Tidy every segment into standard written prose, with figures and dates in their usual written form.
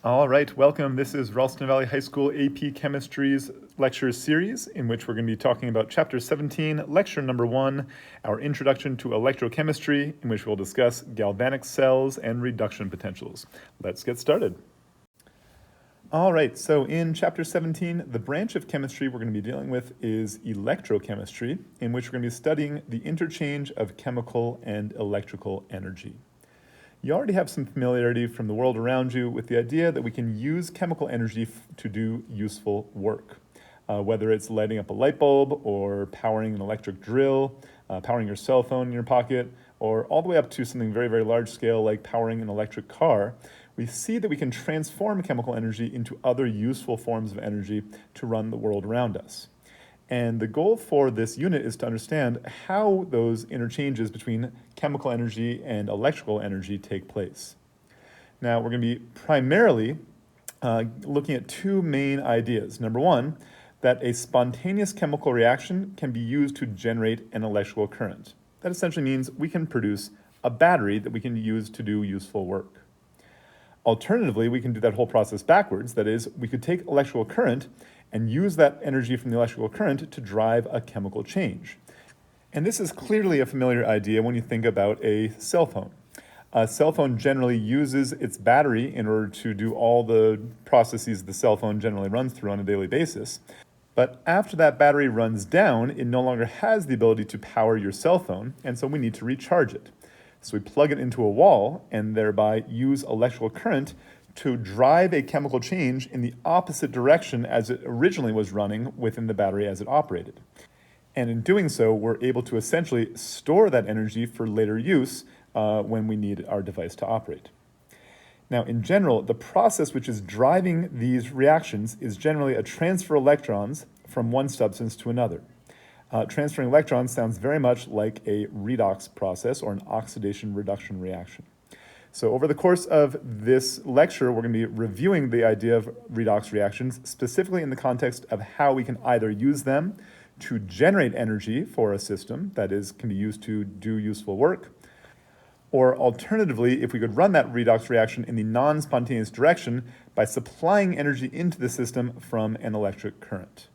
All right, welcome. This is Ralston Valley High School AP Chemistry's lecture series, in which we're going to be talking about Chapter 17, Lecture Number 1, our Introduction to Electrochemistry, in which we'll discuss galvanic cells and reduction potentials. Let's get started. All right, so in Chapter 17, the branch of chemistry we're going to be dealing with is electrochemistry, in which we're going to be studying the interchange of chemical and electrical energy. You already have some familiarity from the world around you with the idea that we can use chemical energy to do useful work, whether it's lighting up a light bulb or powering an electric drill, powering your cell phone in your pocket, or all the way up to something very, very large scale like powering an electric car. We see that we can transform chemical energy into other useful forms of energy to run the world around us. And the goal for this unit is to understand how those interchanges between chemical energy and electrical energy take place. Now, we're going to be primarily looking at two main ideas. Number one, that a spontaneous chemical reaction can be used to generate an electrical current. That essentially means we can produce a battery that we can use to do useful work. Alternatively, we can do that whole process backwards. That is, we could take electrical current and use that energy from the electrical current to drive a chemical change. And this is clearly a familiar idea when you think about a cell phone. A cell phone generally uses its battery in order to do all the processes the cell phone generally runs through on a daily basis. But after that battery runs down, it no longer has the ability to power your cell phone, and so we need to recharge it. So we plug it into a wall and thereby use electrical current to drive a chemical change in the opposite direction as it originally was running within the battery as it operated. And in doing so, we're able to essentially store that energy for later use when we need our device to operate. Now, in general, the process which is driving these reactions is generally a transfer of electrons from one substance to another. Transferring electrons sounds very much like a redox process or an oxidation-reduction reaction. So over the course of this lecture, we're going to be reviewing the idea of redox reactions, specifically in the context of how we can either use them to generate energy for a system, that is, can be used to do useful work, or alternatively, if we could run that redox reaction in the non-spontaneous direction by supplying energy into the system from an electric current.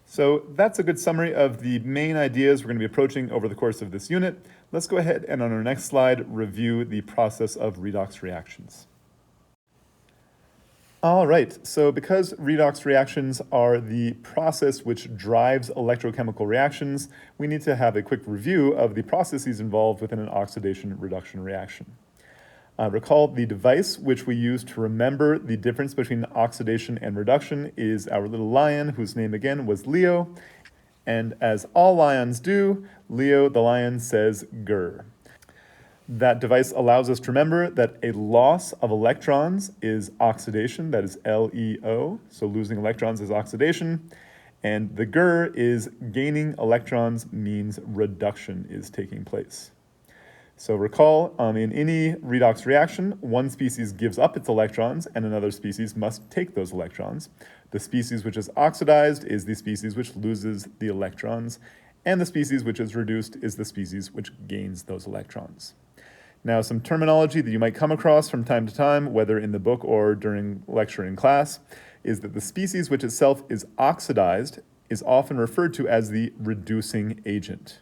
So that's a good summary of the main ideas we're going to be approaching over the course of this unit. Let's go ahead and on our next slide, review the process of redox reactions. All right, so because redox reactions are the process which drives electrochemical reactions, we need to have a quick review of the processes involved within an oxidation-reduction reaction. Recall the device which we use to remember the difference between oxidation and reduction is our little lion, whose name again was Leo. And as all lions do, Leo the lion says grr. That device allows us to remember that a loss of electrons is oxidation, that is LEO, so losing electrons is oxidation. And the grr is gaining electrons means reduction is taking place. So recall, in any redox reaction, one species gives up its electrons and another species must take those electrons. The species which is oxidized is the species which loses the electrons, and the species which is reduced is the species which gains those electrons. Now, some terminology that you might come across from time to time, whether in the book or during lecture in class, is that the species which itself is oxidized is often referred to as the reducing agent.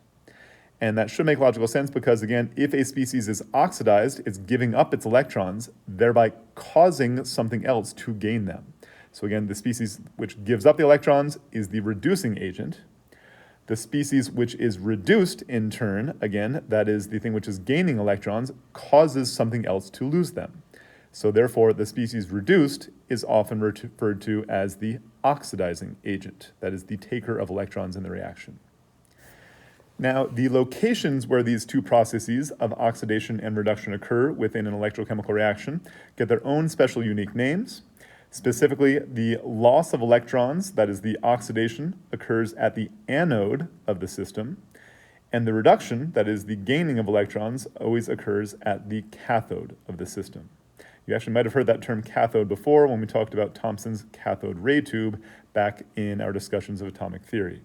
And that should make logical sense because, again, if a species is oxidized, it's giving up its electrons, thereby causing something else to gain them. So again, the species which gives up the electrons is the reducing agent. The species which is reduced, in turn, again, that is the thing which is gaining electrons, causes something else to lose them. So therefore, the species reduced is often referred to as the oxidizing agent, that is the taker of electrons in the reaction. Now, the locations where these two processes of oxidation and reduction occur within an electrochemical reaction get their own special unique names. Specifically, the loss of electrons, that is the oxidation, occurs at the anode of the system, and the reduction, that is the gaining of electrons, always occurs at the cathode of the system. You actually might have heard that term cathode before when we talked about Thomson's cathode ray tube back in our discussions of atomic theory.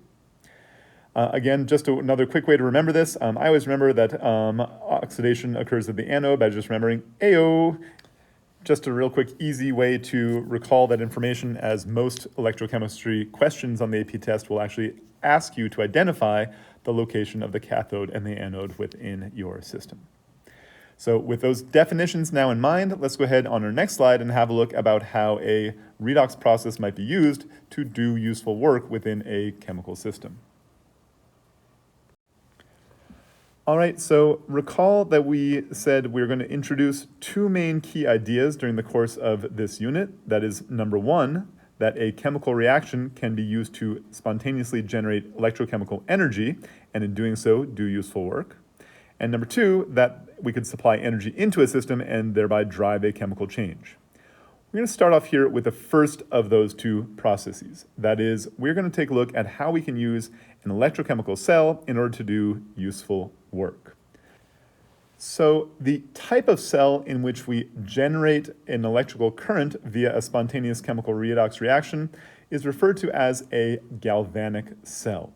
Again, just another quick way to remember this. I always remember that oxidation occurs at the anode by just remembering AO. Just a real quick, easy way to recall that information, as most electrochemistry questions on the AP test will actually ask you to identify the location of the cathode and the anode within your system. So with those definitions now in mind, let's go ahead on our next slide and have a look about how a redox process might be used to do useful work within a chemical system. All right, so recall that we said we're going to introduce two main key ideas during the course of this unit. That is, number one, that a chemical reaction can be used to spontaneously generate electrochemical energy, and in doing so, do useful work. And number two, that we could supply energy into a system and thereby drive a chemical change. We're going to start off here with the first of those two processes. That is, we're going to take a look at how we can use an electrochemical cell in order to do useful work. So the type of cell in which we generate an electrical current via a spontaneous chemical redox reaction is referred to as a galvanic cell.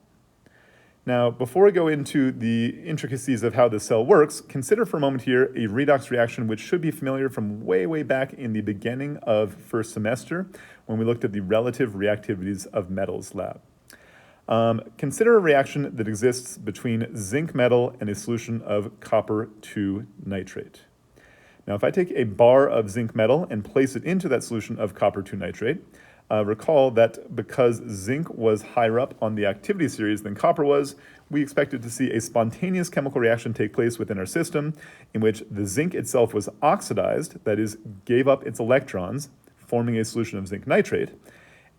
Now, before we go into the intricacies of how the cell works, consider for a moment here a redox reaction which should be familiar from way back in the beginning of first semester when we looked at the relative reactivities of metals lab. Consider a reaction that exists between zinc metal and a solution of copper 2 nitrate. Now, if I take a bar of zinc metal and place it into that solution of copper 2 nitrate, recall that because zinc was higher up on the activity series than copper was, we expected to see a spontaneous chemical reaction take place within our system in which the zinc itself was oxidized, that is, gave up its electrons, forming a solution of zinc nitrate.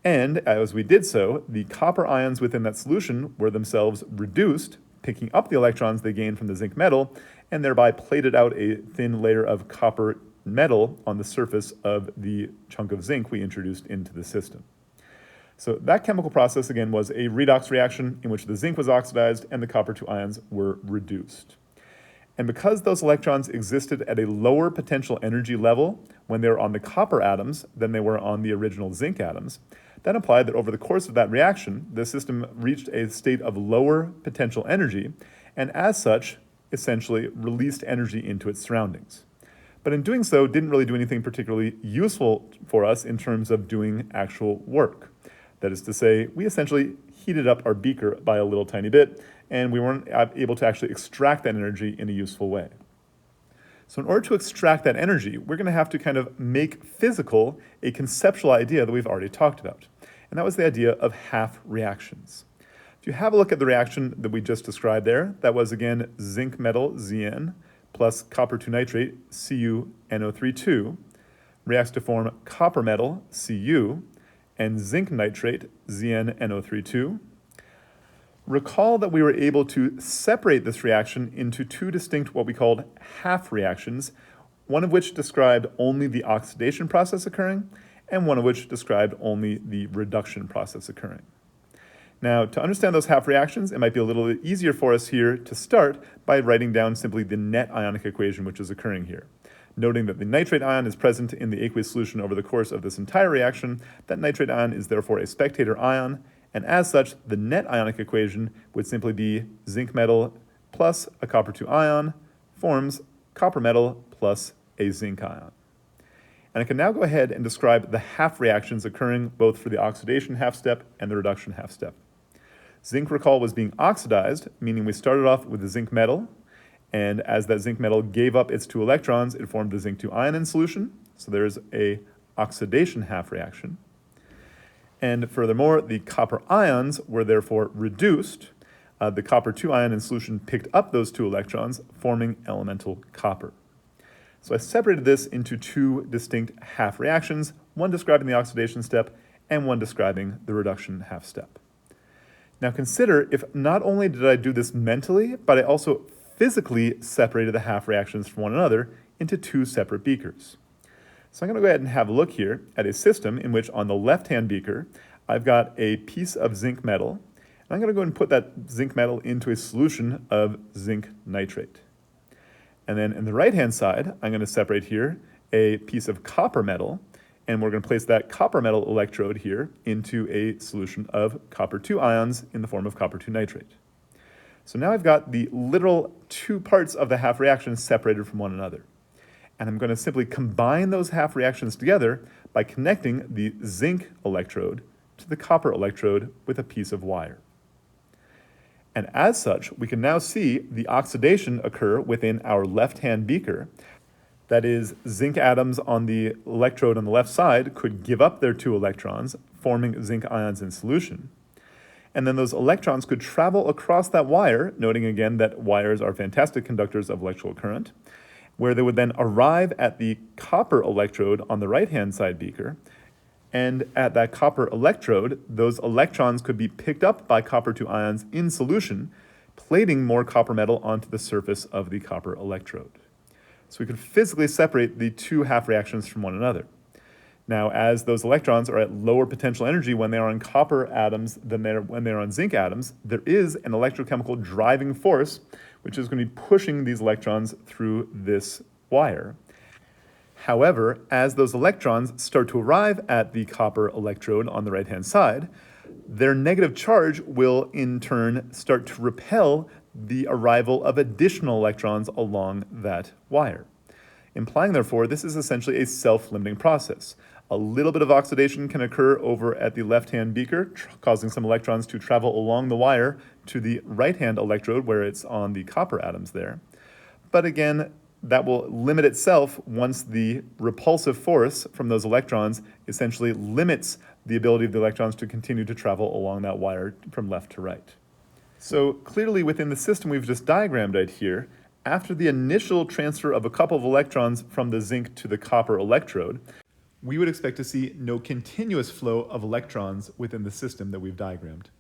And as we did so, the copper ions within that solution were themselves reduced, picking up the electrons they gained from the zinc metal, and thereby plated out a thin layer of copper metal on the surface of the chunk of zinc we introduced into the system. So that chemical process, again, was a redox reaction in which the zinc was oxidized and the copper 2 ions were reduced. And because those electrons existed at a lower potential energy level when they were on the copper atoms than they were on the original zinc atoms, that implied that over the course of that reaction, the system reached a state of lower potential energy, and as such, essentially released energy into its surroundings. But in doing so, didn't really do anything particularly useful for us in terms of doing actual work. That is to say, we essentially heated up our beaker by a little tiny bit, and we weren't able to actually extract that energy in a useful way. So in order to extract that energy, we're going to have to kind of make physical a conceptual idea that we've already talked about. And that was the idea of half reactions. If you have a look at the reaction that we just described there, that was again zinc metal, Zn, plus copper 2 nitrate, CuNO32, reacts to form copper metal, Cu, and zinc nitrate, ZnNO32. Recall that we were able to separate this reaction into two distinct what we called half reactions, one of which described only the oxidation process occurring, and one of which described only the reduction process occurring. Now, to understand those half reactions, it might be a little bit easier for us here to start by writing down simply the net ionic equation which is occurring here. Noting that the nitrate ion is present in the aqueous solution over the course of this entire reaction, that nitrate ion is therefore a spectator ion, and as such, the net ionic equation would simply be zinc metal plus a copper 2 ion forms copper metal plus a zinc ion. And I can now go ahead and describe the half reactions occurring both for the oxidation half step and the reduction half step. Zinc, recall, was being oxidized, meaning we started off with the zinc metal, and as that zinc metal gave up its 2 electrons, it formed the zinc 2 ion in solution, so there's a oxidation half reaction. And furthermore, the copper ions were therefore reduced. The copper 2 ion in solution picked up those 2 electrons, forming elemental copper. So I separated this into two distinct half reactions, one describing the oxidation step and one describing the reduction half step. Now consider if not only did I do this mentally, but I also physically separated the half reactions from one another into two separate beakers. So I'm going to go ahead and have a look here at a system in which on the left-hand beaker, I've got a piece of zinc metal, and I'm going to go ahead and put that zinc metal into a solution of zinc nitrate. And then in the right-hand side, I'm going to separate here a piece of copper metal, and we're going to place that copper metal electrode here into a solution of copper 2 ions in the form of copper 2 nitrate. So now I've got the literal two parts of the half reaction separated from one another. And I'm going to simply combine those half reactions together by connecting the zinc electrode to the copper electrode with a piece of wire. And as such, we can now see the oxidation occur within our left-hand beaker. That is, zinc atoms on the electrode on the left side could give up their 2 electrons, forming zinc ions in solution. And then those electrons could travel across that wire, noting again that wires are fantastic conductors of electrical current, where they would then arrive at the copper electrode on the right-hand side beaker. And at that copper electrode, those electrons could be picked up by copper-2 ions in solution, plating more copper metal onto the surface of the copper electrode. So we could physically separate the 2 half reactions from one another. Now, as those electrons are at lower potential energy when they are on copper atoms than when they're on zinc atoms, there is an electrochemical driving force which is going to be pushing these electrons through this wire. However, as those electrons start to arrive at the copper electrode on the right-hand side, their negative charge will in turn start to repel the arrival of additional electrons along that wire, implying therefore this is essentially a self-limiting process. A little bit of oxidation can occur over at the left-hand beaker, causing some electrons to travel along the wire to the right-hand electrode where it's on the copper atoms there. But again, that will limit itself once the repulsive force from those electrons essentially limits the ability of the electrons to continue to travel along that wire from left to right. So clearly within the system we've just diagrammed right here, after the initial transfer of a couple of electrons from the zinc to the copper electrode, we would expect to see no continuous flow of electrons within the system that we've diagrammed.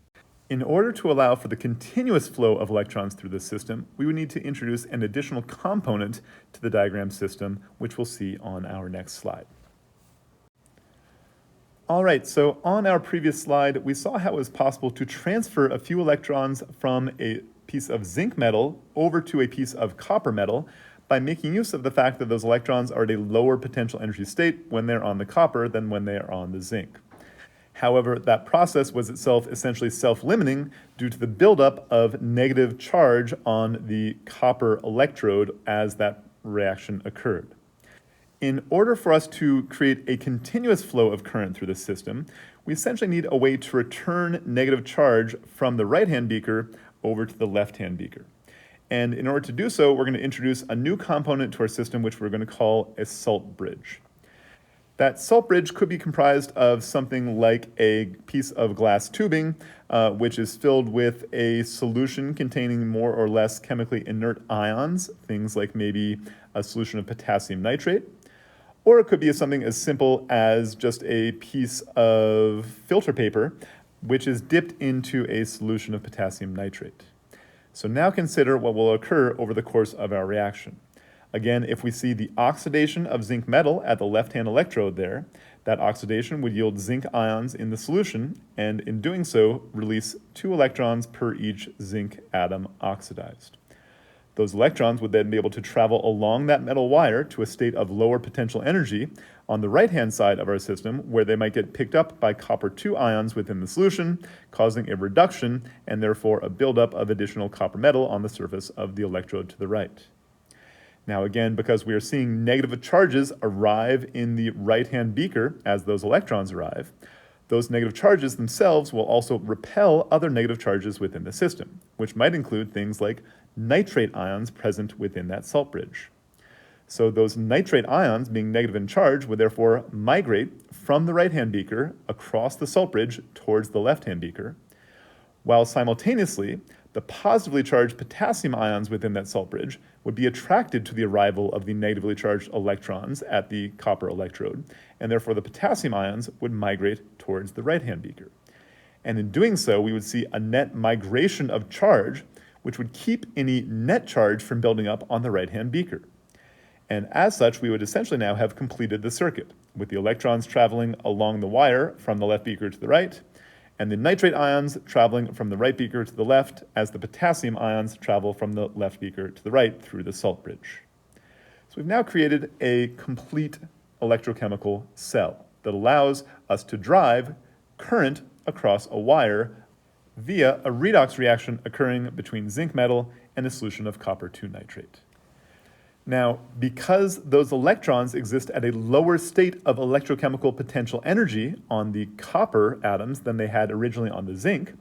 In order to allow for the continuous flow of electrons through this system, we would need to introduce an additional component to the diagram system, which we'll see on our next slide. All right, so on our previous slide, we saw how it was possible to transfer a few electrons from a piece of zinc metal over to a piece of copper metal by making use of the fact that those electrons are at a lower potential energy state when they're on the copper than when they are on the zinc. However, that process was itself essentially self-limiting due to the buildup of negative charge on the copper electrode as that reaction occurred. In order for us to create a continuous flow of current through the system, we essentially need a way to return negative charge from the right-hand beaker over to the left-hand beaker. And in order to do so, we're going to introduce a new component to our system, which we're going to call a salt bridge. That salt bridge could be comprised of something like a piece of glass tubing, which is filled with a solution containing more or less chemically inert ions, things like maybe a solution of potassium nitrate. Or it could be something as simple as just a piece of filter paper, which is dipped into a solution of potassium nitrate. So now consider what will occur over the course of our reaction. Again, if we see the oxidation of zinc metal at the left-hand electrode there, that oxidation would yield zinc ions in the solution, and in doing so, release 2 electrons per each zinc atom oxidized. Those electrons would then be able to travel along that metal wire to a state of lower potential energy on the right-hand side of our system, where they might get picked up by copper-2 ions within the solution, causing a reduction and therefore a buildup of additional copper metal on the surface of the electrode to the right. Now again, because we are seeing negative charges arrive in the right-hand beaker as those electrons arrive, those negative charges themselves will also repel other negative charges within the system, which might include things like nitrate ions present within that salt bridge. So those nitrate ions, being negative in charge, would therefore migrate from the right-hand beaker across the salt bridge towards the left-hand beaker, while simultaneously, the positively charged potassium ions within that salt bridge would be attracted to the arrival of the negatively charged electrons at the copper electrode, and therefore the potassium ions would migrate towards the right-hand beaker. And in doing so, we would see a net migration of charge, which would keep any net charge from building up on the right-hand beaker. And as such, we would essentially now have completed the circuit, with the electrons traveling along the wire from the left beaker to the right, and the nitrate ions traveling from the right beaker to the left as the potassium ions travel from the left beaker to the right through the salt bridge. So we've now created a complete electrochemical cell that allows us to drive current across a wire via a redox reaction occurring between zinc metal and a solution of copper-2 nitrate. Now, because those electrons exist at a lower state of electrochemical potential energy on the copper atoms than they had originally on the zinc,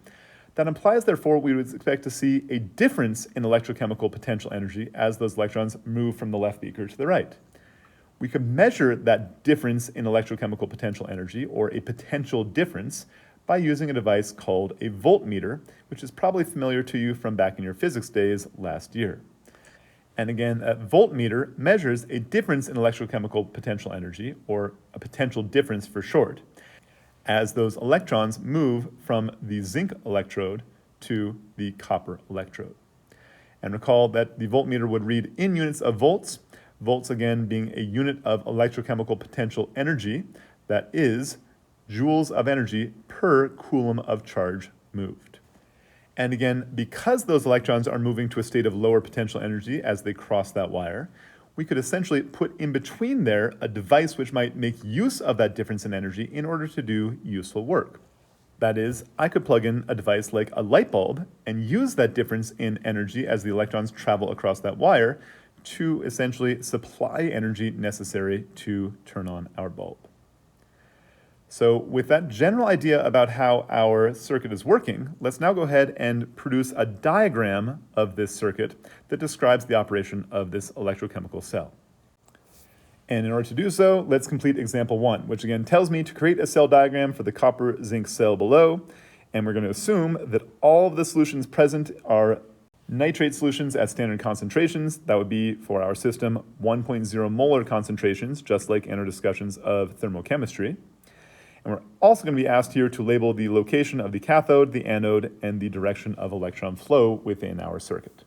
that implies, therefore, we would expect to see a difference in electrochemical potential energy as those electrons move from the left beaker to the right. We could measure that difference in electrochemical potential energy, or a potential difference, by using a device called a voltmeter, which is probably familiar to you from back in your physics days last year. And again, a voltmeter measures a difference in electrochemical potential energy, or a potential difference for short, as those electrons move from the zinc electrode to the copper electrode. And recall that the voltmeter would read in units of volts, volts again being a unit of electrochemical potential energy, that is joules of energy per coulomb of charge moved. And again, because those electrons are moving to a state of lower potential energy as they cross that wire, we could essentially put in between there a device which might make use of that difference in energy in order to do useful work. That is, I could plug in a device like a light bulb and use that difference in energy as the electrons travel across that wire to essentially supply energy necessary to turn on our bulb. So with that general idea about how our circuit is working, let's now go ahead and produce a diagram of this circuit that describes the operation of this electrochemical cell. And in order to do so, let's complete example 1, which again tells me to create a cell diagram for the copper zinc cell below. And we're going to assume that all of the solutions present are nitrate solutions at standard concentrations. That would be, for our system, 1.0 molar concentrations, just like in our discussions of thermochemistry. And we're also going to be asked here to label the location of the cathode, the anode, and the direction of electron flow within our circuit.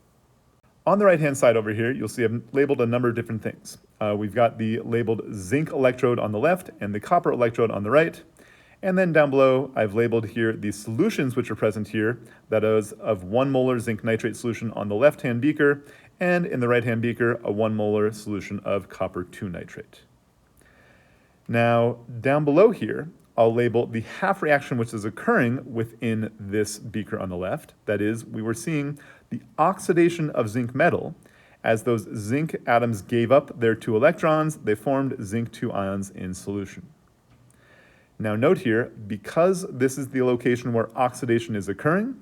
On the right-hand side over here, you'll see I've labeled a number of different things. We've got the labeled zinc electrode on the left and the copper electrode on the right. And then down below, I've labeled here the solutions which are present here, that is of 1 molar zinc nitrate solution on the left-hand beaker, and in the right-hand beaker, a 1 molar solution of copper 2 nitrate. Now, down below here, I'll label the half reaction which is occurring within this beaker on the left. That is, we were seeing the oxidation of zinc metal. As those zinc atoms gave up their 2 electrons, they formed zinc 2 ions in solution. Now note here, because this is the location where oxidation is occurring,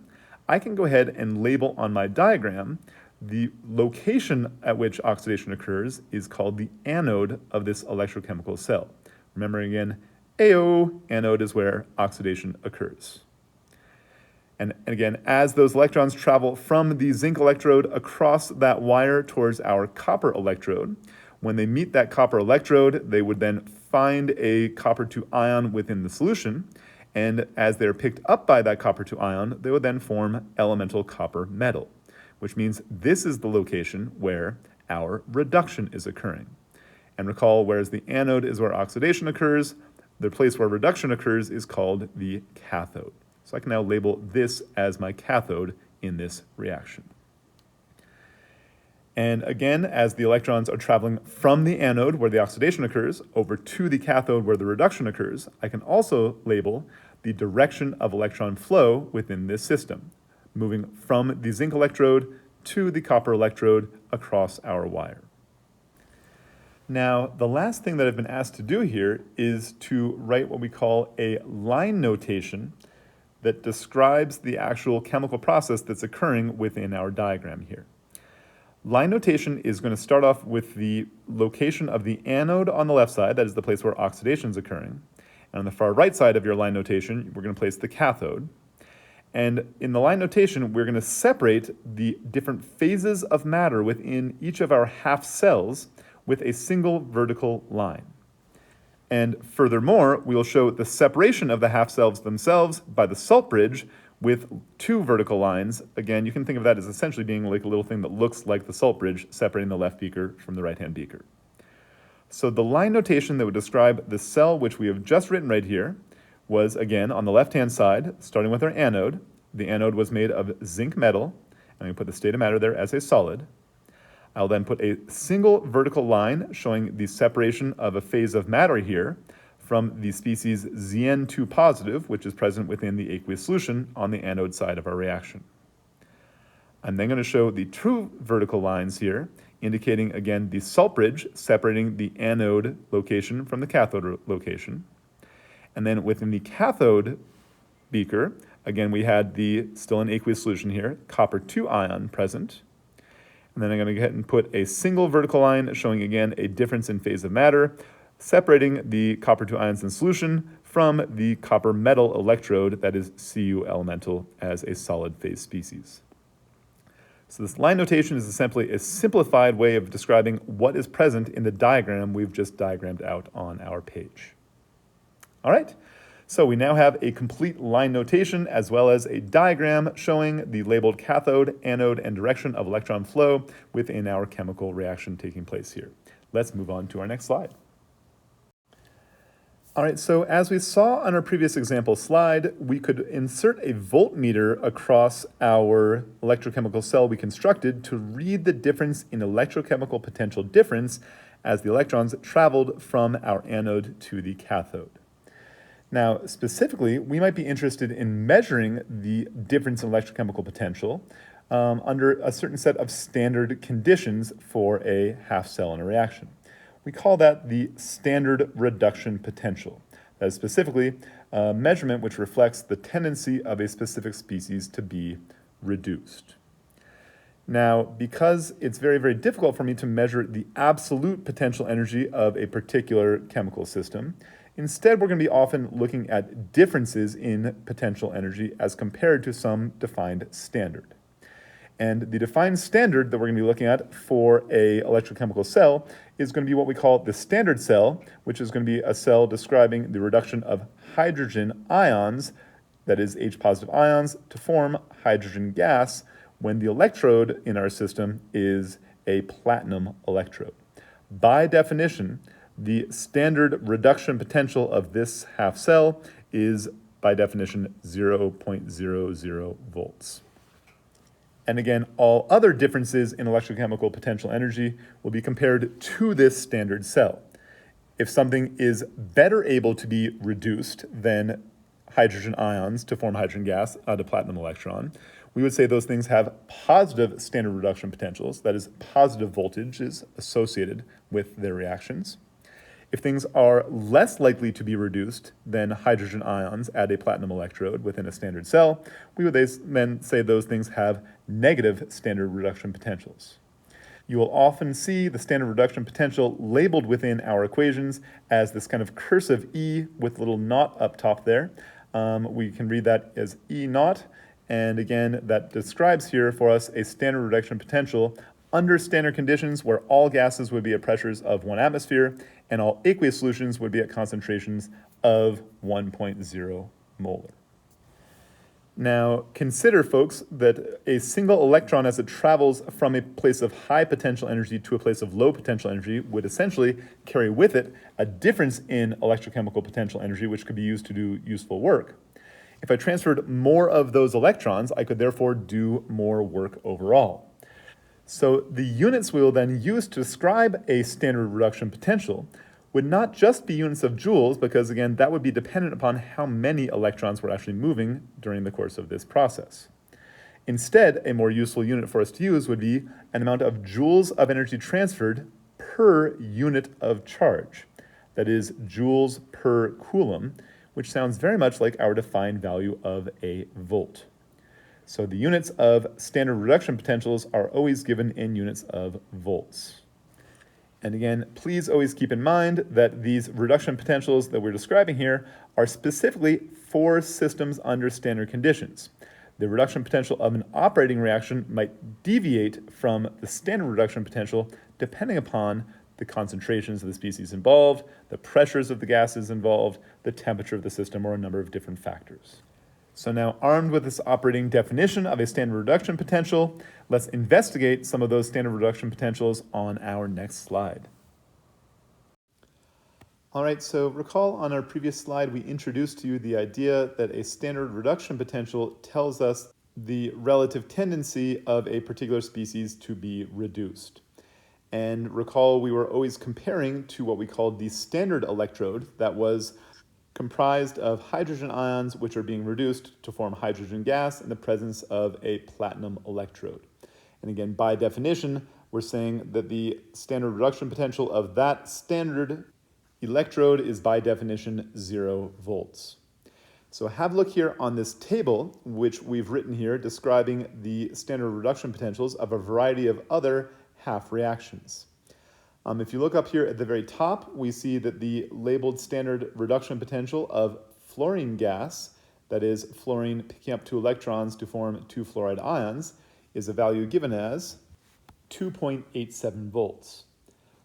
I can go ahead and label on my diagram the location at which oxidation occurs is called the anode of this electrochemical cell. Remember again, AO, anode is where oxidation occurs. And again, as those electrons travel from the zinc electrode across that wire towards our copper electrode, when they meet that copper electrode, they would then find a copper 2 ion within the solution, and as they're picked up by that copper 2 ion, they would then form elemental copper metal, which means this is the location where our reduction is occurring. And recall, whereas the anode is where oxidation occurs, the place where reduction occurs is called the cathode. So I can now label this as my cathode in this reaction. And again, as the electrons are traveling from the anode, where the oxidation occurs, over to the cathode, where the reduction occurs, I can also label the direction of electron flow within this system, moving from the zinc electrode to the copper electrode across our wire. Now, the last thing that I've been asked to do here is to write what we call a line notation that describes the actual chemical process that's occurring within our diagram here. Line notation is going to start off with the location of the anode on the left side, that is the place where oxidation is occurring. And on the far right side of your line notation, we're going to place the cathode. And in the line notation, we're going to separate the different phases of matter within each of our half cells with a single vertical line. And furthermore, we will show the separation of the half cells themselves by the salt bridge with 2 vertical lines. Again, you can think of that as essentially being like a little thing that looks like the salt bridge separating the left beaker from the right-hand beaker. So the line notation that would describe the cell which we have just written right here was, again, on the left-hand side, starting with our anode. The anode was made of zinc metal, and we put the state of matter there as a solid. I'll then put a single vertical line showing the separation of a phase of matter here from the species Zn2 positive, which is present within the aqueous solution on the anode side of our reaction. I'm then going to show the 2 vertical lines here indicating, again, the salt bridge separating the anode location from the cathode location. And then within the cathode beaker, again, we had the still an aqueous solution here, copper 2 ion present. And then I'm going to go ahead and put a single vertical line showing, again, a difference in phase of matter, separating the copper 2 ions in solution from the copper metal electrode that is Cu elemental as a solid phase species. So this line notation is simply a simplified way of describing what is present in the diagram we've just diagrammed out on our page. All right, so we now have a complete line notation as well as a diagram showing the labeled cathode, anode, and direction of electron flow within our chemical reaction taking place here. Let's move on to our next slide. All right, so as we saw on our previous example slide, we could insert a voltmeter across our electrochemical cell we constructed to read the difference in electrochemical potential difference as the electrons traveled from our anode to the cathode. Now, specifically, we might be interested in measuring the difference in electrochemical potential under a certain set of standard conditions for a half cell in a reaction. We call that the standard reduction potential. That is specifically a measurement which reflects the tendency of a specific species to be reduced. Now, because it's very, very difficult for me to measure the absolute potential energy of a particular chemical system, instead we're going to be often looking at differences in potential energy as compared to some defined standard. And the defined standard that we're going to be looking at for a electrochemical cell is going to be what we call the standard cell, which is going to be a cell describing the reduction of hydrogen ions, that is H-positive ions, to form hydrogen gas when the electrode in our system is a platinum electrode. By definition, the standard reduction potential of this half cell is, by definition, 0.00 volts. And again, all other differences in electrochemical potential energy will be compared to this standard cell. If something is better able to be reduced than hydrogen ions to form hydrogen gas out of platinum electron, we would say those things have positive standard reduction potentials, that is, positive voltages associated with their reactions. If things are less likely to be reduced than hydrogen ions at a platinum electrode within a standard cell, we would then say those things have negative standard reduction potentials. You will often see the standard reduction potential labeled within our equations as this kind of cursive E with a little naught up top there. We can read that as E naught, and again, that describes here for us a standard reduction potential under standard conditions where all gases would be at pressures of 1 atmosphere and all aqueous solutions would be at concentrations of 1.0 molar. Now, consider, folks, that a single electron as it travels from a place of high potential energy to a place of low potential energy would essentially carry with it a difference in electrochemical potential energy which could be used to do useful work. If I transferred more of those electrons, I could therefore do more work overall. So the units we will then use to describe a standard reduction potential would not just be units of joules, because again, that would be dependent upon how many electrons were actually moving during the course of this process. Instead, a more useful unit for us to use would be an amount of joules of energy transferred per unit of charge. That is, joules per coulomb, which sounds very much like our defined value of a volt. So the units of standard reduction potentials are always given in units of volts. And again, please always keep in mind that these reduction potentials that we're describing here are specifically for systems under standard conditions. The reduction potential of an operating reaction might deviate from the standard reduction potential depending upon the concentrations of the species involved, the pressures of the gases involved, the temperature of the system, or a number of different factors. So now, armed with this operating definition of a standard reduction potential, let's investigate some of those standard reduction potentials on our next slide. All right, so recall on our previous slide, we introduced to you the idea that a standard reduction potential tells us the relative tendency of a particular species to be reduced. And recall we were always comparing to what we called the standard electrode that was comprised of hydrogen ions which are being reduced to form hydrogen gas in the presence of a platinum electrode. And again, by definition, we're saying that the standard reduction potential of that standard electrode is by definition 0 volts. So have a look here on this table, which we've written here, describing the standard reduction potentials of a variety of other half reactions. If you look up here at the very top, we see that the labeled standard reduction potential of fluorine gas, that is fluorine picking up 2 electrons to form 2 fluoride ions, is a value given as 2.87 volts.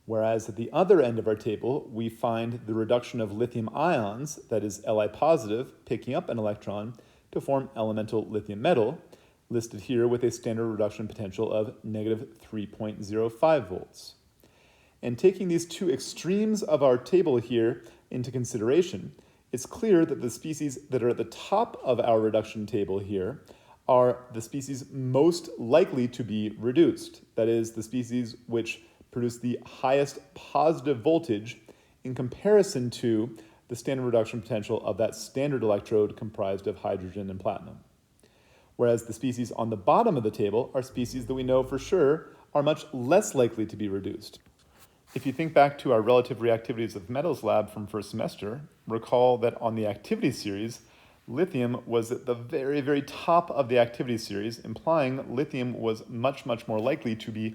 Whereas at the other end of our table, we find the reduction of lithium ions, that is Li positive, picking up an electron to form elemental lithium metal, listed here with a standard reduction potential of negative 3.05 volts. And taking these two extremes of our table here into consideration, it's clear that the species that are at the top of our reduction table here are the species most likely to be reduced. That is, the species which produce the highest positive voltage in comparison to the standard reduction potential of that standard electrode comprised of hydrogen and platinum. Whereas the species on the bottom of the table are species that we know for sure are much less likely to be reduced. If you think back to our relative reactivities of metals lab from first semester, recall that on the activity series, lithium was at the very, very top of the activity series, implying lithium was much, much more likely to be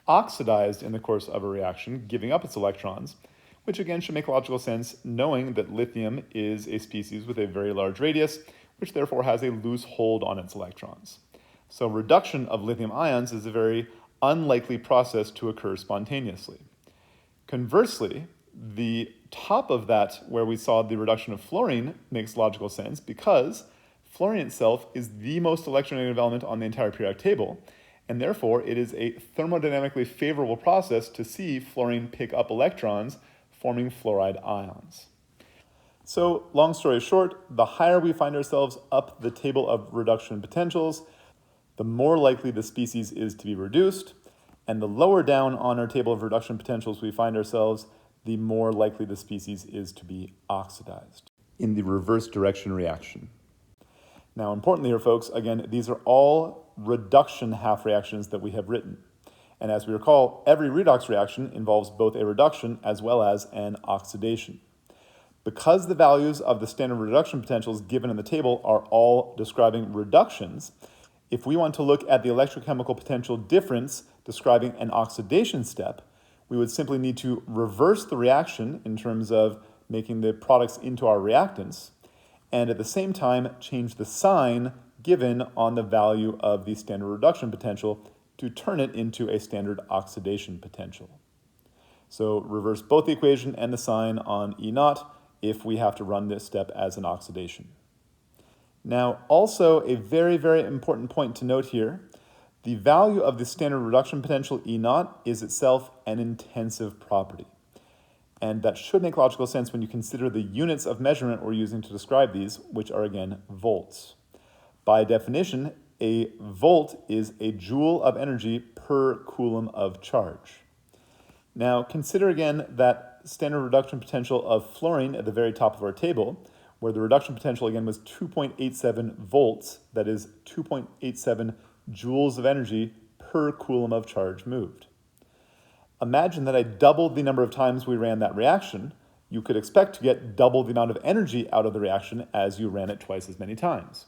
oxidized in the course of a reaction, giving up its electrons, which again should make logical sense knowing that lithium is a species with a very large radius, which therefore has a loose hold on its electrons. So reduction of lithium ions is a very unlikely process to occur spontaneously. Conversely, the top of that, where we saw the reduction of fluorine, makes logical sense because fluorine itself is the most electronegative element on the entire periodic table, and therefore it is a thermodynamically favorable process to see fluorine pick up electrons, forming fluoride ions. So, long story short, the higher we find ourselves up the table of reduction potentials, the more likely the species is to be reduced, and the lower down on our table of reduction potentials we find ourselves, the more likely the species is to be oxidized in the reverse direction reaction. Now, importantly here, folks, again, these are all reduction half reactions that we have written. And as we recall, every redox reaction involves both a reduction as well as an oxidation. Because the values of the standard reduction potentials given in the table are all describing reductions, if we want to look at the electrochemical potential difference describing an oxidation step, we would simply need to reverse the reaction in terms of making the products into our reactants, and at the same time change the sign given on the value of the standard reduction potential to turn it into a standard oxidation potential. So reverse both the equation and the sign on E naught if we have to run this step as an oxidation. Now, also a very, very important point to note here, the value of the standard reduction potential E naught is itself an intensive property. And that should make logical sense when you consider the units of measurement we're using to describe these, which are again volts. By definition, a volt is a joule of energy per coulomb of charge. Now, consider again that standard reduction potential of fluorine at the very top of our table, where the reduction potential again was 2.87 volts, that is 2.87 joules of energy per coulomb of charge moved. Imagine that I doubled the number of times we ran that reaction. You could expect to get double the amount of energy out of the reaction as you ran it twice as many times.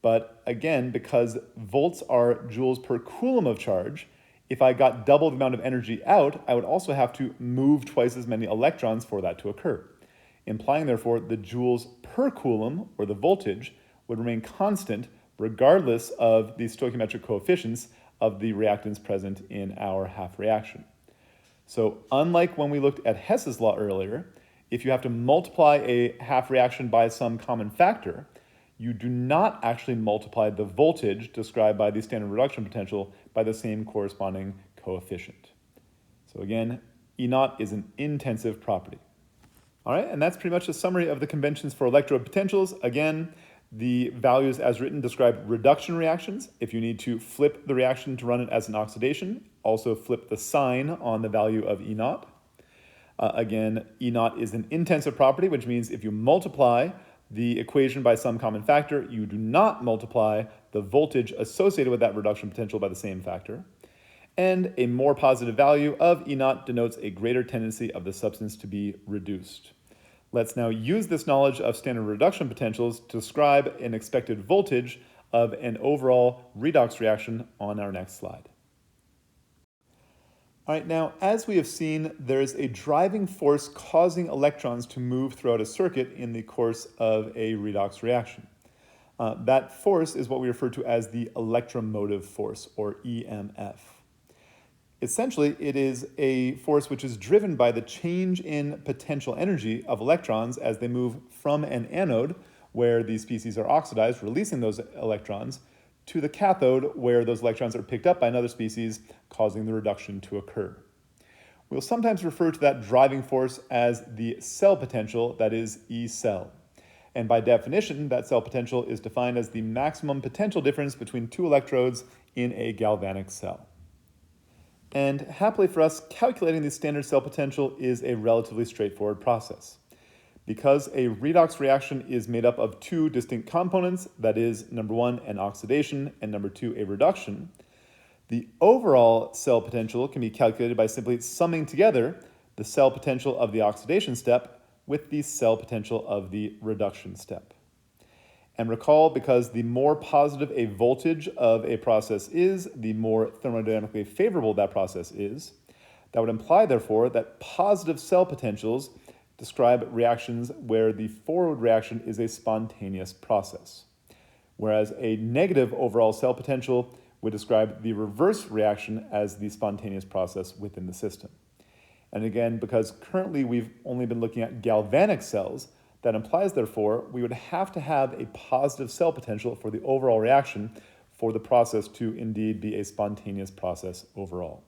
But again, because volts are joules per coulomb of charge, if I got double the amount of energy out, I would also have to move twice as many electrons for that to occur, implying therefore the joules per coulomb, or the voltage, would remain constant regardless of the stoichiometric coefficients of the reactants present in our half reaction. So unlike when we looked at Hess's law earlier, if you have to multiply a half reaction by some common factor, you do not actually multiply the voltage described by the standard reduction potential by the same corresponding coefficient. So again, E naught is an intensive property. All right, and that's pretty much a summary of the conventions for electrode potentials. Again, the values as written describe reduction reactions. If you need to flip the reaction to run it as an oxidation, also flip the sign on the value of E naught. Again, E naught is an intensive property, which means if you multiply the equation by some common factor, you do not multiply the voltage associated with that reduction potential by the same factor. And a more positive value of E naught denotes a greater tendency of the substance to be reduced. Let's now use this knowledge of standard reduction potentials to describe an expected voltage of an overall redox reaction on our next slide. All right, now, as we have seen, there is a driving force causing electrons to move throughout a circuit in the course of a redox reaction. That force is what we refer to as the electromotive force, or EMF. Essentially, it is a force which is driven by the change in potential energy of electrons as they move from an anode, where these species are oxidized, releasing those electrons, to the cathode, where those electrons are picked up by another species, causing the reduction to occur. We'll sometimes refer to that driving force as the cell potential, that is E cell. And by definition, that cell potential is defined as the maximum potential difference between two electrodes in a galvanic cell. And happily for us, calculating the standard cell potential is a relatively straightforward process. Because a redox reaction is made up of two distinct components, that is, number one, an oxidation, and number two, a reduction, the overall cell potential can be calculated by simply summing together the cell potential of the oxidation step with the cell potential of the reduction step. And recall, because the more positive a voltage of a process is, the more thermodynamically favorable that process is. That would imply, therefore, that positive cell potentials describe reactions where the forward reaction is a spontaneous process, whereas a negative overall cell potential would describe the reverse reaction as the spontaneous process within the system. And again, because currently we've only been looking at galvanic cells, that implies, therefore, we would have to have a positive cell potential for the overall reaction for the process to indeed be a spontaneous process overall.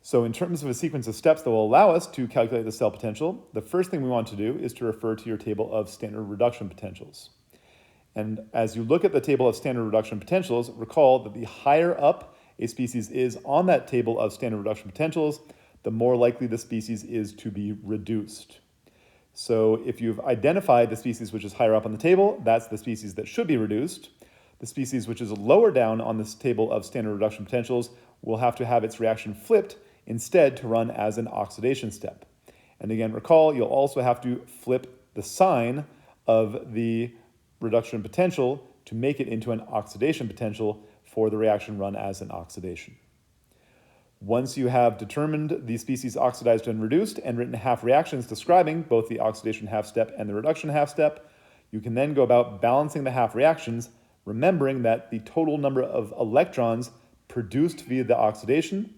So in terms of a sequence of steps that will allow us to calculate the cell potential, the first thing we want to do is to refer to your table of standard reduction potentials. And as you look at the table of standard reduction potentials, recall that the higher up a species is on that table of standard reduction potentials, the more likely the species is to be reduced. So if you've identified the species which is higher up on the table, that's the species that should be reduced. The species which is lower down on this table of standard reduction potentials will have to have its reaction flipped instead to run as an oxidation step. And again, recall, you'll also have to flip the sign of the reduction potential to make it into an oxidation potential for the reaction run as an oxidation. Once you have determined the species oxidized and reduced and written half reactions describing both the oxidation half step and the reduction half step, you can then go about balancing the half reactions, remembering that the total number of electrons produced via the oxidation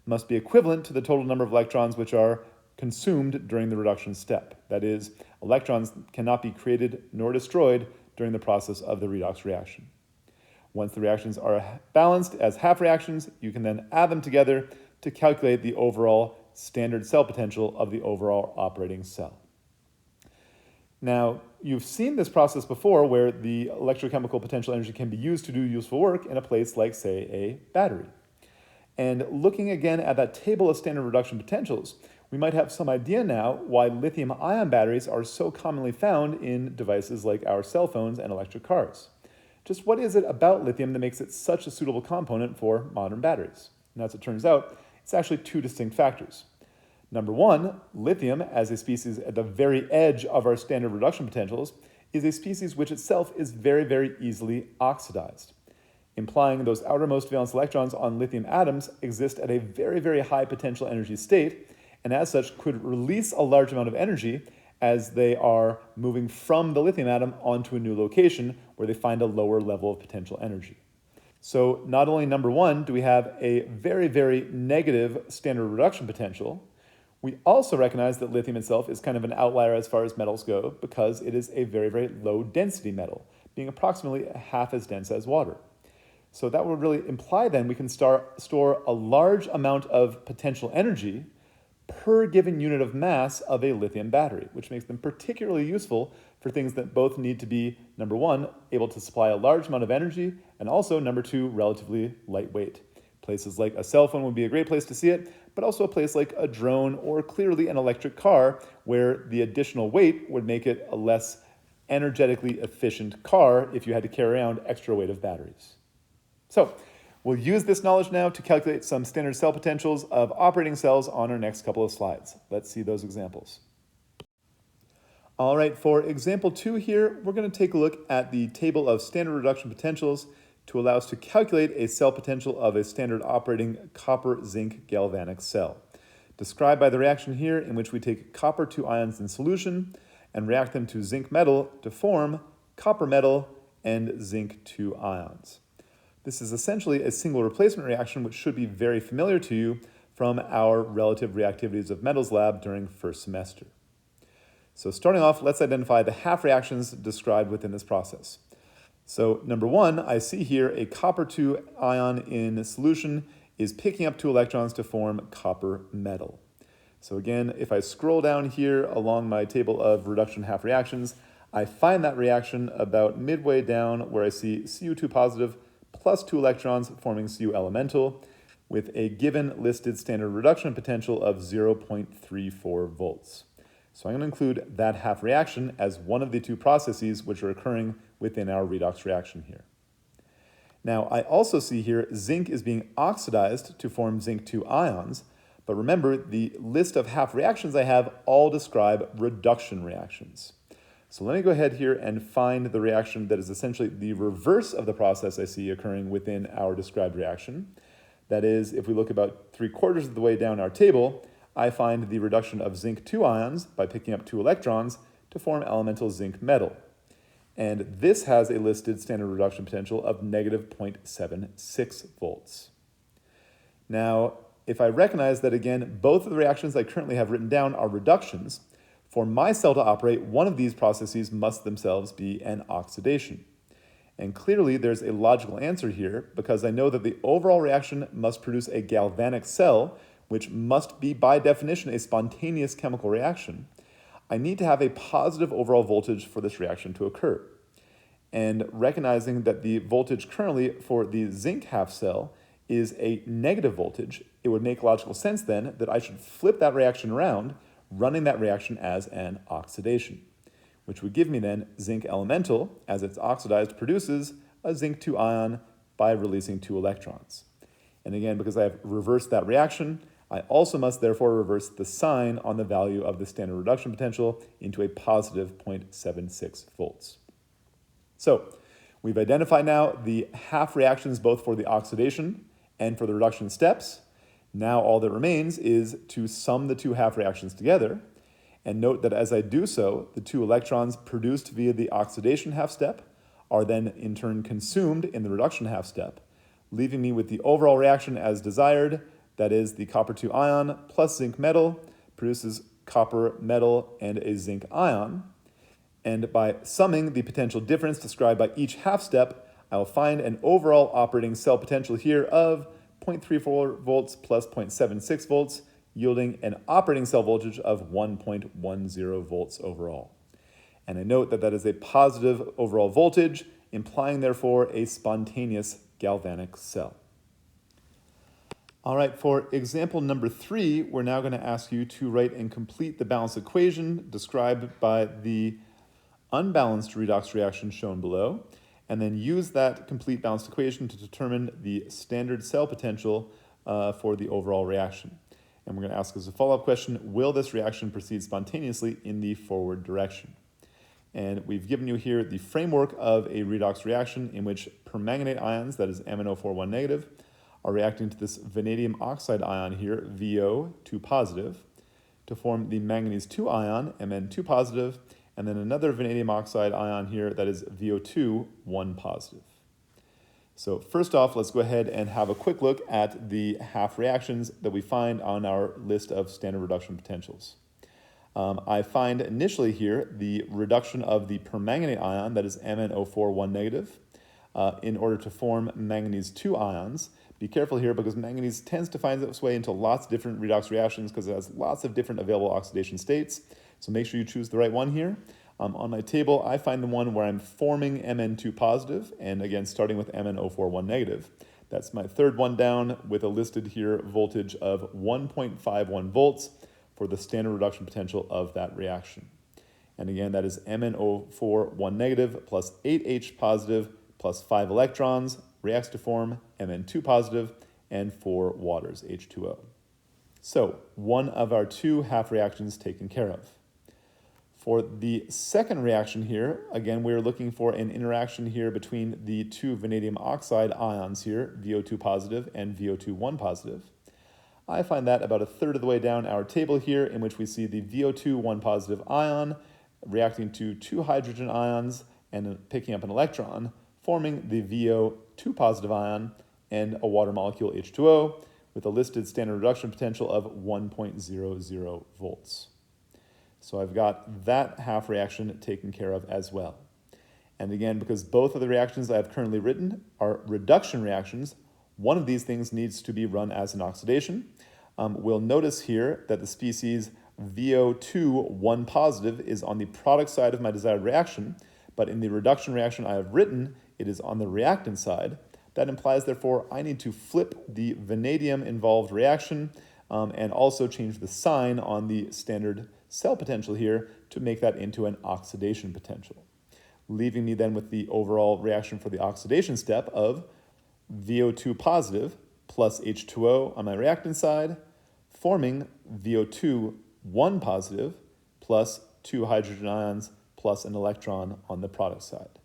must be equivalent to the total number of electrons which are consumed during the reduction step. That is, electrons cannot be created nor destroyed during the process of the redox reaction. Once the reactions are balanced as half reactions, you can then add them together to calculate the overall standard cell potential of the overall operating cell. Now, you've seen this process before where the electrochemical potential energy can be used to do useful work in a place like, say, a battery. And looking again at that table of standard reduction potentials, we might have some idea now why lithium-ion batteries are so commonly found in devices like our cell phones and electric cars. Just what is it about lithium that makes it such a suitable component for modern batteries? And as it turns out, it's actually two distinct factors. Number one, lithium, as a species at the very edge of our standard reduction potentials, is a species which itself is very, very easily oxidized, implying those outermost valence electrons on lithium atoms exist at a very, very high potential energy state, and as such could release a large amount of energy as they are moving from the lithium atom onto a new location where they find a lower level of potential energy. So not only, number one, do we have a very, very negative standard reduction potential, we also recognize that lithium itself is kind of an outlier as far as metals go because it is a very, very low density metal, being approximately half as dense as water. So that would really imply then we can store a large amount of potential energy per given unit of mass of a lithium battery, which makes them particularly useful for things that both need to be, number one, able to supply a large amount of energy, and also, number two, relatively lightweight. Places like a cell phone would be a great place to see it, but also a place like a drone or clearly an electric car where the additional weight would make it a less energetically efficient car if you had to carry around extra weight of batteries. So We'll use this knowledge now to calculate some standard cell potentials of operating cells on our next couple of slides. Let's see those examples. All right, for example 2 here, we're going to take a look at the table of standard reduction potentials to allow us to calculate a cell potential of a standard operating copper-zinc galvanic cell, described by the reaction here in which we take copper 2 ions in solution and react them to zinc metal to form copper metal and zinc 2 ions. This is essentially a single replacement reaction, which should be very familiar to you from our relative reactivities of metals lab during first semester. So starting off, let's identify the half reactions described within this process. So number 1, I see here a copper 2 ion in solution is picking up 2 electrons to form copper metal. So again, if I scroll down here along my table of reduction half reactions, I find that reaction about midway down where I see Cu2 positive plus 2 electrons forming Cu elemental with a given listed standard reduction potential of 0.34 volts. So I'm going to include that half reaction as one of the 2 processes which are occurring within our redox reaction here. Now I also see here zinc is being oxidized to form zinc 2 ions, but remember the list of half reactions I have all describe reduction reactions. So let me go ahead here and find the reaction that is essentially the reverse of the process I see occurring within our described reaction. That is, if we look about 3/4 of the way down our table, I find the reduction of zinc 2 ions by picking up 2 electrons to form elemental zinc metal. And this has a listed standard reduction potential of negative 0.76 volts. Now, if I recognize that again, both of the reactions I currently have written down are reductions, for my cell to operate, one of these processes must themselves be an oxidation. And clearly there's a logical answer here because I know that the overall reaction must produce a galvanic cell, which must be by definition a spontaneous chemical reaction. I need to have a positive overall voltage for this reaction to occur. And recognizing that the voltage currently for the zinc half cell is a negative voltage, it would make logical sense then that I should flip that reaction around, running that reaction as an oxidation, which would give me then zinc elemental, as it's oxidized, produces a zinc 2 ion by releasing 2 electrons. And again, because I have reversed that reaction, I also must therefore reverse the sign on the value of the standard reduction potential into a positive 0.76 volts. So we've identified now the half reactions both for the oxidation and for the reduction steps. Now all that remains is to sum the 2 half reactions together, and note that as I do so, the 2 electrons produced via the oxidation half step are then in turn consumed in the reduction half step, leaving me with the overall reaction as desired, that is the copper 2 ion plus zinc metal produces copper metal and a zinc ion, and by summing the potential difference described by each half step, I will find an overall operating cell potential here of 0.34 volts plus 0.76 volts, yielding an operating cell voltage of 1.10 volts overall. And I note that that is a positive overall voltage, implying therefore a spontaneous galvanic cell. All right, for example number 3, we're now going to ask you to write and complete the balanced equation described by the unbalanced redox reaction shown below, and then use that complete balanced equation to determine the standard cell potential for the overall reaction. And we're going to ask as a follow-up question, will this reaction proceed spontaneously in the forward direction? And we've given you here the framework of a redox reaction in which permanganate ions, that is MnO4 negative, are reacting to this vanadium oxide ion here, VO2 positive, to form the manganese 2 ion, Mn2 positive, and then another vanadium oxide ion here that is VO2 1 positive. So first off, let's go ahead and have a quick look at the half reactions that we find on our list of standard reduction potentials. I find initially here the reduction of the permanganate ion, that is MnO4 negative, in order to form manganese 2 ions. Be careful here because manganese tends to find its way into lots of different redox reactions because it has lots of different available oxidation states. So make sure you choose the right one here. On my table, I find the one where I'm forming Mn2 positive, and again, starting with MnO4 negative. That's my third one down with a listed here voltage of 1.51 volts for the standard reduction potential of that reaction. And again, that is MnO4 negative plus 8H positive plus 5 electrons reacts to form Mn2 positive and 4 waters, H2O. So one of our two half reactions taken care of. For the second reaction here, again, we're looking for an interaction here between the two vanadium oxide ions here, VO2 positive and VO2 1 positive. I find that about a third of the way down our table here, in which we see the VO2 1 positive ion reacting to two hydrogen ions and picking up an electron, forming the VO2 positive ion and a water molecule H2O with a listed standard reduction potential of 1.00 volts. So I've got that half reaction taken care of as well. And again, because both of the reactions I have currently written are reduction reactions, one of these things needs to be run as an oxidation. We'll notice here that the species VO2 1 positive is on the product side of my desired reaction, but in the reduction reaction I have written, it is on the reactant side. That implies, therefore, I need to flip the vanadium involved reaction and also change the sign on the standard cell potential here to make that into an oxidation potential, leaving me then with the overall reaction for the oxidation step of VO2 positive plus H2O on my reactant side, forming VO2 1 positive plus 2 hydrogen ions plus an electron on the product side.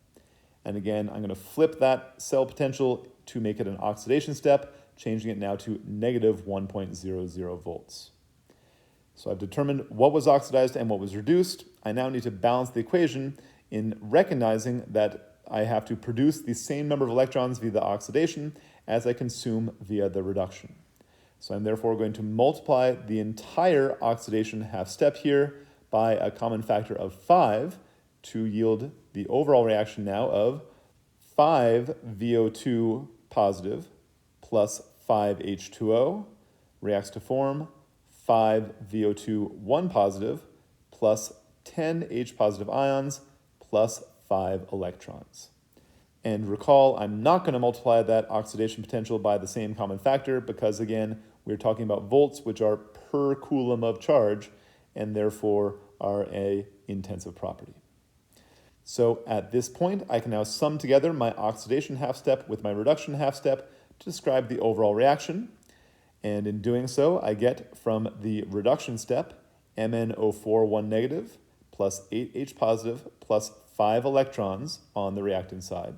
And again, I'm going to flip that cell potential to make it an oxidation step, changing it now to negative 1.00 volts. So I've determined what was oxidized and what was reduced. I now need to balance the equation in recognizing that I have to produce the same number of electrons via the oxidation as I consume via the reduction. So I'm therefore going to multiply the entire oxidation half step here by a common factor of 5 to yield the overall reaction now of 5 VO2 positive plus 5 H2O reacts to form 5 VO2 1 positive plus 10 H positive ions plus 5 electrons. And recall, I'm not going to multiply that oxidation potential by the same common factor because, again, we're talking about volts, which are per coulomb of charge, and therefore are an intensive property. So at this point, I can now sum together my oxidation half step with my reduction half step to describe the overall reaction. And in doing so, I get from the reduction step MnO4 1 negative plus 8H positive plus 5 electrons on the reactant side.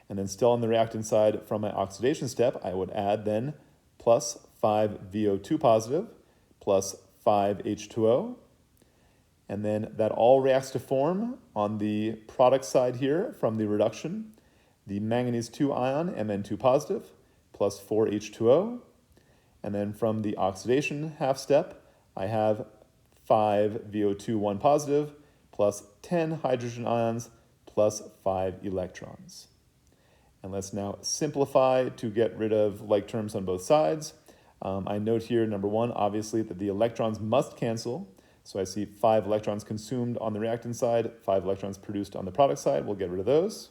And then still on the reactant side from my oxidation step, I would add then plus 5 VO2 positive plus 5 H2O. And then that all reacts to form on the product side here from the reduction, the manganese 2 ion, Mn2 positive, plus 4 H2O. And then from the oxidation half step, I have 5 VO2 1 positive, plus 10 hydrogen ions, plus 5 electrons. And let's now simplify to get rid of like terms on both sides. I note here, number one, obviously, that the electrons must cancel. So I see 5 electrons consumed on the reactant side, 5 electrons produced on the product side. We'll get rid of those.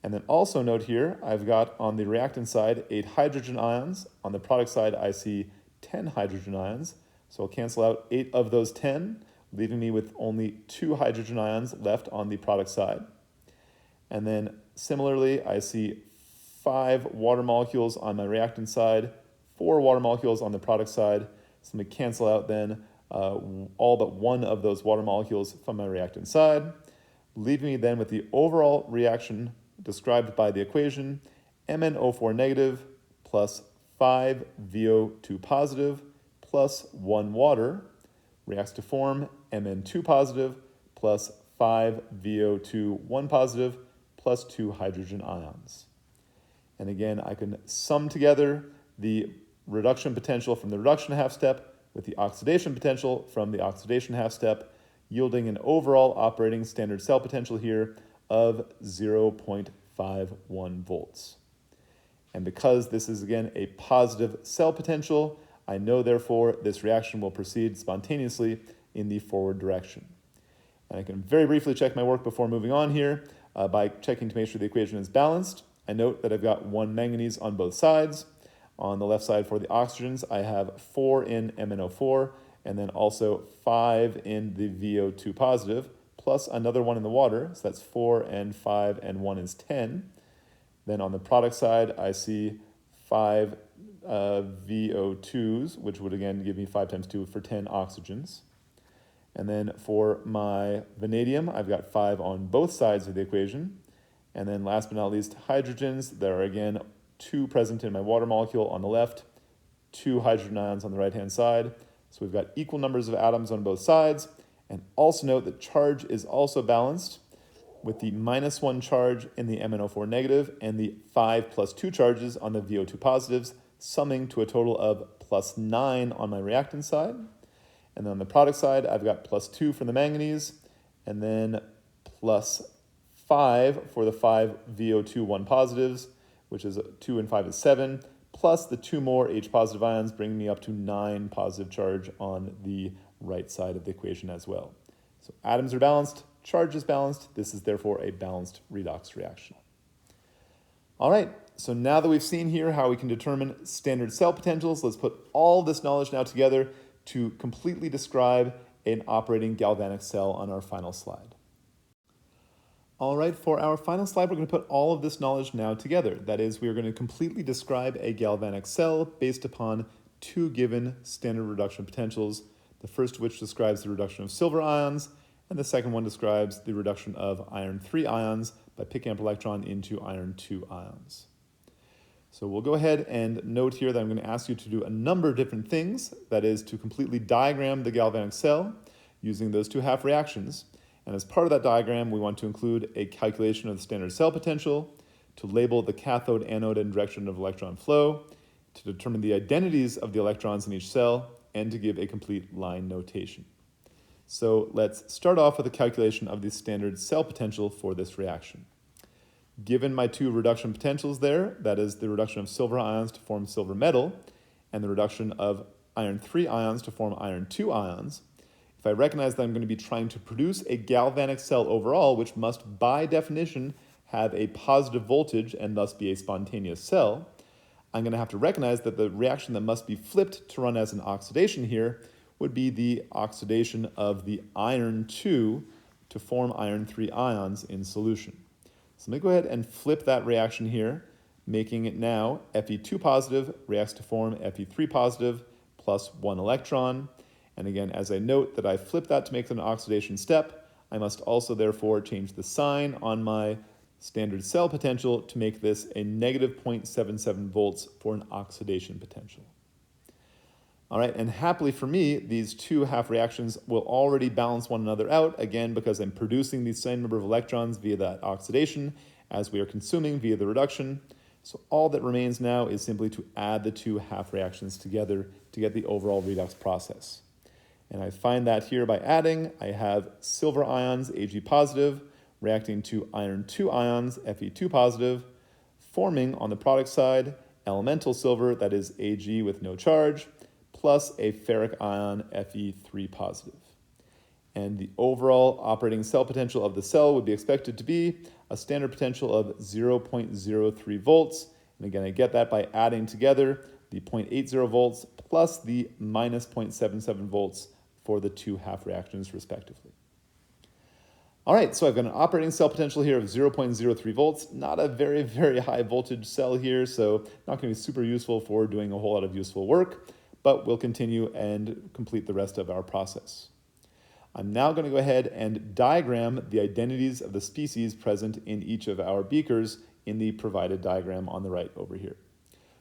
And then also note here, I've got on the reactant side 8 hydrogen ions. On the product side, I see 10 hydrogen ions. So I'll cancel out 8 of those 10, leaving me with only 2 hydrogen ions left on the product side. And then similarly, I see 5 water molecules on my reactant side, 4 water molecules on the product side. So I'm going to cancel out then all but 1 of those water molecules from my reactant side, leaving me then with the overall reaction described by the equation MnO4 negative plus 5 VO2 positive plus 1 water reacts to form Mn2 positive plus 5 VO2 1 positive plus 2 hydrogen ions. And again, I can sum together the reduction potential from the reduction half step with the oxidation potential from the oxidation half step, yielding an overall operating standard cell potential here of 0.51 volts. And because this is, again, a positive cell potential, I know, therefore, this reaction will proceed spontaneously in the forward direction. And I can very briefly check my work before moving on here by checking to make sure the equation is balanced. I note that I've got 1 manganese on both sides. On the left side for the oxygens, I have 4 in MnO4, and then also 5 in the VO2 positive, plus another 1 in the water, so that's 4 and 5 and 1 is 10. Then on the product side, I see 5 VO2s, which would again give me 5 times 2 for 10 oxygens. And then for my vanadium, I've got 5 on both sides of the equation. And then last but not least, hydrogens. There are again 2 present in my water molecule on the left, 2 hydrogen ions on the right-hand side. So we've got equal numbers of atoms on both sides. And also note that charge is also balanced with the -1 charge in the MnO4 negative and the 5 + 2 charges on the VO2 positives, summing to a total of +9 on my reactant side. And then on the product side, I've got +2 for the manganese, and then +5 for the 5 VO2 1 positives, which is 2 and 5 is 7, plus the 2 more H positive ions, bringing me up to 9 positive charge on the right side of the equation as well. So atoms are balanced, charge is balanced. This is therefore a balanced redox reaction. All right, so now that we've seen here how we can determine standard cell potentials, let's put all this knowledge now together to completely describe an operating galvanic cell on our final slide. All right, for our final slide, we're going to put all of this knowledge now together. That is, we are going to completely describe a galvanic cell based upon 2 given standard reduction potentials, the first of which describes the reduction of silver ions, and the second one describes the reduction of iron 3 ions by picking up an electron into iron 2 ions. So we'll go ahead and note here that I'm going to ask you to do a number of different things, that is to completely diagram the galvanic cell using those 2 half reactions. And as part of that diagram, we want to include a calculation of the standard cell potential, to label the cathode, anode, and direction of electron flow, to determine the identities of the electrons in each cell, and to give a complete line notation. So let's start off with a calculation of the standard cell potential for this reaction. Given my 2 reduction potentials there, that is the reduction of silver ions to form silver metal and the reduction of iron 3 ions to form iron 2 ions, if I recognize that I'm going to be trying to produce a galvanic cell overall, which must by definition have a positive voltage and thus be a spontaneous cell, I'm going to have to recognize that the reaction that must be flipped to run as an oxidation here would be the oxidation of the iron 2 to form iron 3 ions in solution. So let me go ahead and flip that reaction here, making it now Fe2 positive reacts to form Fe3 positive plus 1 electron. And again, as I note that I flip that to make it an oxidation step, I must also therefore change the sign on my standard cell potential to make this a negative 0.77 volts for an oxidation potential. All right, and happily for me, these 2 half reactions will already balance one another out, again, because I'm producing the same number of electrons via that oxidation as we are consuming via the reduction. So all that remains now is simply to add the 2 half reactions together to get the overall redox process. And I find that here by adding, I have silver ions, Ag positive, reacting to iron 2 ions, Fe2 positive, forming on the product side elemental silver, that is Ag with no charge, plus a ferric ion, Fe3 positive. And the overall operating cell potential of the cell would be expected to be a standard potential of 0.03 volts. And again, I get that by adding together the 0.80 volts plus the minus 0.77 volts for the 2 half reactions respectively. All right, so I've got an operating cell potential here of 0.03 volts, not a very, very high voltage cell here, so not going to be super useful for doing a whole lot of useful work, but we'll continue and complete the rest of our process. I'm now going to go ahead and diagram the identities of the species present in each of our beakers in the provided diagram on the right over here.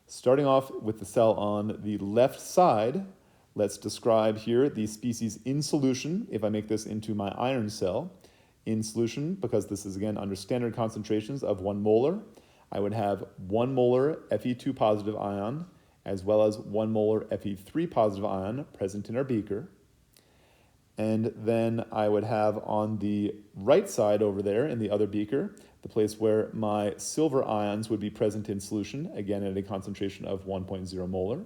Starting off with the cell on the left side, let's describe here the species in solution, if I make this into my iron cell. In solution, because this is again under standard concentrations of 1 molar, I would have 1 molar Fe2 positive ion, as well as 1 molar Fe3 positive ion present in our beaker. And then I would have on the right side over there in the other beaker, the place where my silver ions would be present in solution, again at a concentration of 1.0 molar.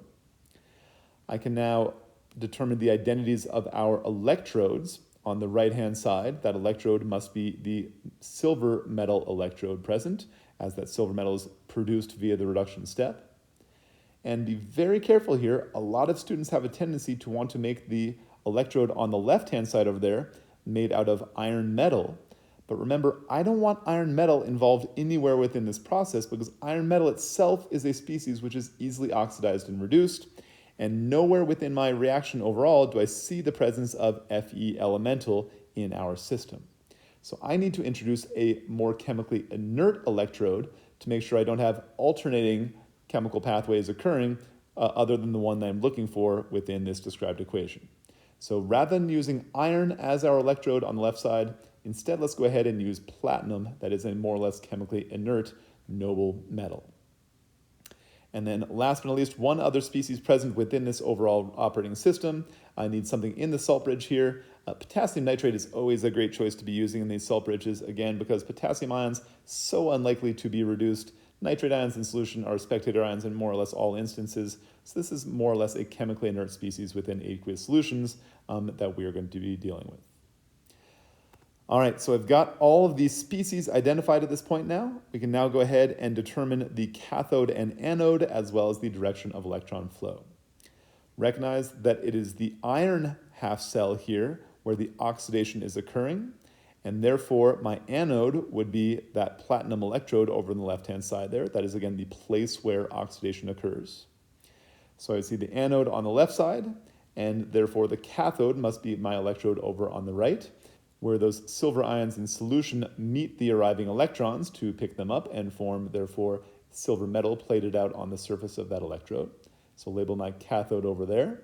I can now determine the identities of our electrodes. On the right-hand side, that electrode must be the silver metal electrode present, as that silver metal is produced via the reduction step. And be very careful here, a lot of students have a tendency to want to make the electrode on the left-hand side over there made out of iron metal, But remember, I don't want iron metal involved anywhere within this process because iron metal itself is a species which is easily oxidized and reduced, and nowhere within my reaction overall do I see the presence of Fe elemental in our system. So I need to introduce a more chemically inert electrode to make sure I don't have alternating chemical pathways occurring other than the one that I'm looking for within this described equation. So rather than using iron as our electrode on the left side, instead let's go ahead and use platinum, that is a more or less chemically inert noble metal. And then last but not least, one other species present within this overall operating system. I need something in the salt bridge here. Potassium nitrate is always a great choice to be using in these salt bridges, again, because potassium ions so unlikely to be reduced. Nitrate ions in solution are spectator ions in more or less all instances. So this is more or less a chemically inert species within aqueous solutions that we are going to be dealing with. All right, so I've got all of these species identified at this point now. We can now go ahead and determine the cathode and anode as well as the direction of electron flow. Recognize that it is the iron half cell here where the oxidation is occurring, and therefore my anode would be that platinum electrode over on the left-hand side there. That is, again, the place where oxidation occurs. So I see the anode on the left side, and therefore the cathode must be my electrode over on the right, where those silver ions in solution meet the arriving electrons to pick them up and form, therefore, silver metal plated out on the surface of that electrode. So label my cathode over there.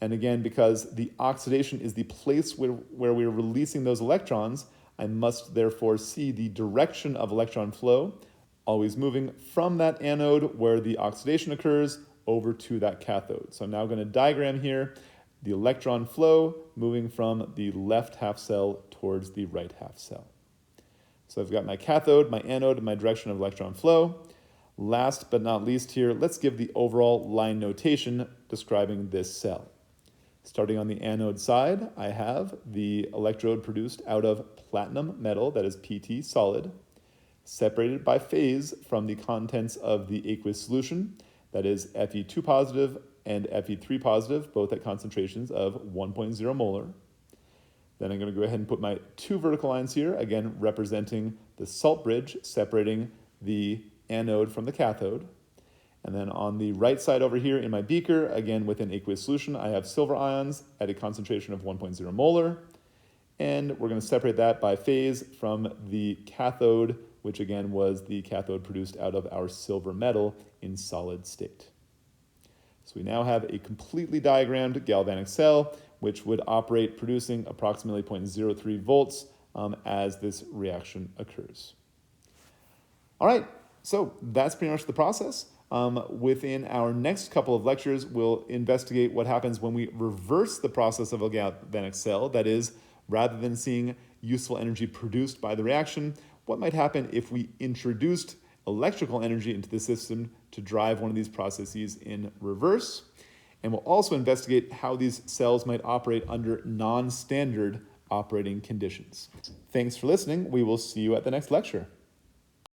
And again, because the oxidation is the place where we're releasing those electrons, I must therefore see the direction of electron flow, always moving from that anode where the oxidation occurs over to that cathode. So I'm now going to diagram here the electron flow moving from the left half cell towards the right half cell. So I've got my cathode, my anode, and my direction of electron flow. Last but not least here, let's give the overall line notation describing this cell. Starting on the anode side, I have the electrode produced out of platinum metal, that is PT solid, separated by phase from the contents of the aqueous solution, that is Fe2 positive and Fe3 positive, both at concentrations of 1.0 molar. Then I'm going to go ahead and put my two vertical lines here, again representing the salt bridge separating the anode from the cathode. And then on the right side over here in my beaker, again within aqueous solution, I have silver ions at a concentration of 1.0 molar. And we're going to separate that by phase from the cathode, which again was the cathode produced out of our silver metal in solid state. So we now have a completely diagrammed galvanic cell, which would operate producing approximately 0.03 volts as this reaction occurs. All right, so that's pretty much the process. Within our next couple of lectures, we'll investigate what happens when we reverse the process of a galvanic cell. That is, rather than seeing useful energy produced by the reaction, what might happen if we introduced electrical energy into the system to drive one of these processes in reverse. And we'll also investigate how these cells might operate under non-standard operating conditions. Thanks for listening. We will see you at the next lecture.